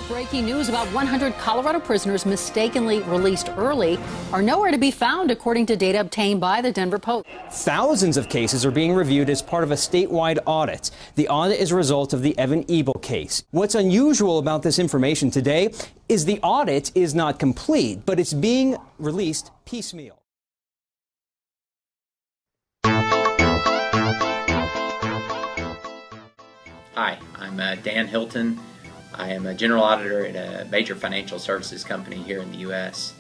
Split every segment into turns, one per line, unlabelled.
Breaking news about 100 Colorado prisoners mistakenly released early are nowhere to be found, according to data obtained by the Denver Post.
Thousands of cases are being reviewed as part of a statewide audit. The audit is a result of the Evan Ebel case. What's unusual about this information today is the audit is not complete, but it's being released piecemeal.
Hi, I'm Dan Hilton. I am a general auditor at a major financial services company here in the U.S.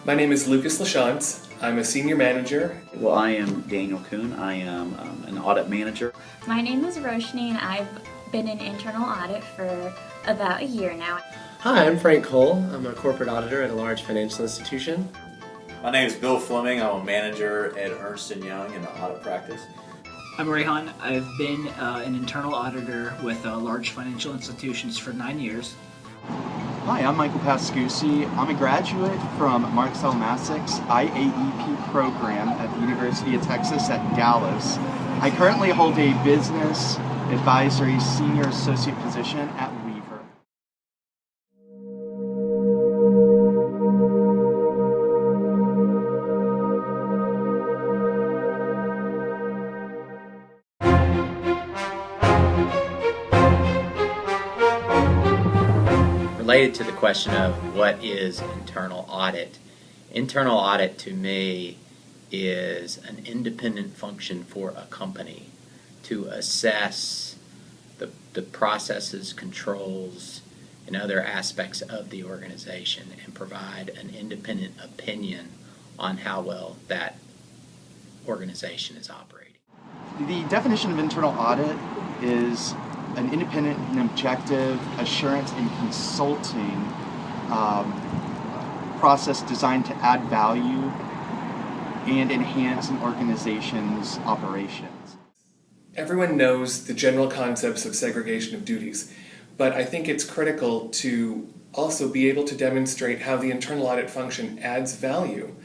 My name is Lucas LaChance. I'm a senior manager.
Well, I am Daniel Kuhn. I am an audit manager.
My name is Roshni, and I've been in internal audit for about a year now.
Hi, I'm Frank Cole. I'm a corporate auditor at a large financial institution.
My name is Bill Fleming. I'm a manager at Ernst & Young in the audit practice.
I'm Rayhan. I've been an internal auditor with large financial institutions for 9 years.
Hi, I'm Michael Pascucci. I'm a graduate from Marcel Massik's IAEP program at the University of Texas at Dallas. I currently hold a business advisory senior associate position at Weaver.
Related to the question of what is internal audit to me is an independent function for a company to assess the processes, controls, and other aspects of the organization and provide an independent opinion on how well that organization is operating.
The definition of internal audit is an independent and objective assurance and consulting process designed to add value and enhance an organization's operations.
Everyone knows the general concepts of segregation of duties, but I think it's critical to also be able to demonstrate how the internal audit function adds value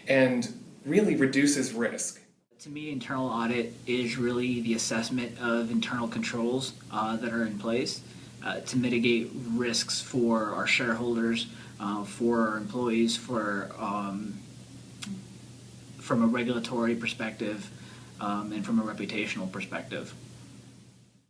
and really reduces risk.
To me, internal audit is really the assessment of internal controls that are in place to mitigate risks for our shareholders, for our employees, from a regulatory perspective, and from a reputational perspective.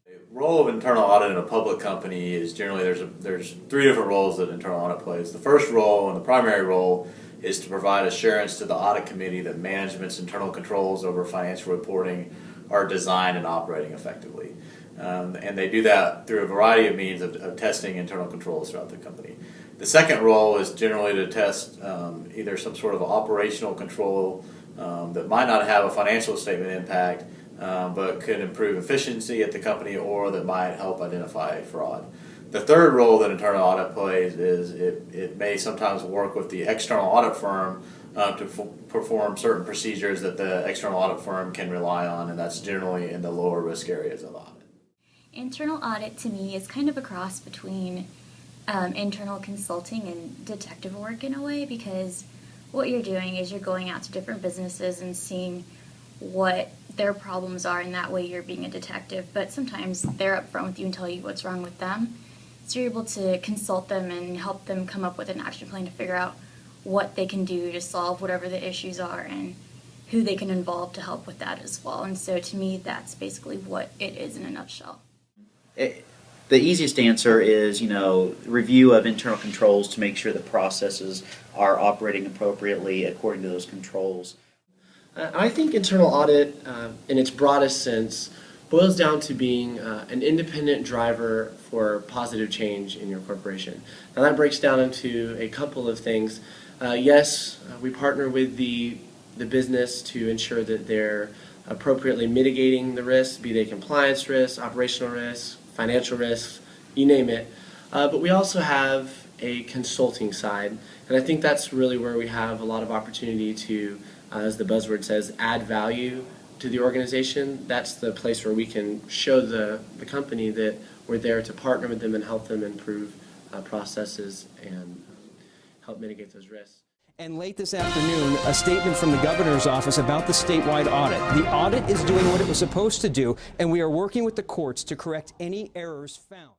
The role of internal audit in a public company is generally there's three different roles that internal audit plays. The first role and the primary role is to provide assurance to the audit committee that management's internal controls over financial reporting are designed and operating effectively. And they do that through a variety of means of testing internal controls throughout the company. The second role is generally to test either some sort of operational control that might not have a financial statement impact, but could improve efficiency at the company or that might help identify fraud. The third role that internal audit plays is it may sometimes work with the external audit firm to perform certain procedures that the external audit firm can rely on, and that's generally in the lower risk areas of audit.
Internal audit to me is kind of a cross between internal consulting and detective work in a way, because what you're doing is you're going out to different businesses and seeing what their problems are, and that way you're being a detective, but sometimes they're upfront with you and tell you what's wrong with them. So you're able to consult them and help them come up with an action plan to figure out what they can do to solve whatever the issues are and who they can involve to help with that as well. And so to me, that's basically what it is in a nutshell.
The easiest answer is, review of internal controls to make sure the processes are operating appropriately according to those controls.
I think internal audit, in its broadest sense, boils down to being an independent driver for positive change in your corporation. Now that breaks down into a couple of things. Yes, we partner with the business to ensure that they're appropriately mitigating the risks, be they compliance risks, operational risks, financial risks, you name it. But we also have a consulting side, and I think that's really where we have a lot of opportunity to, as the buzzword says, add value to the organization. That's the place where we can show the company that we're there to partner with them and help them improve processes and help mitigate those risks.
And late this afternoon, a statement from the governor's office about the statewide audit. The audit is doing what it was supposed to do, and we are working with the courts to correct any errors found.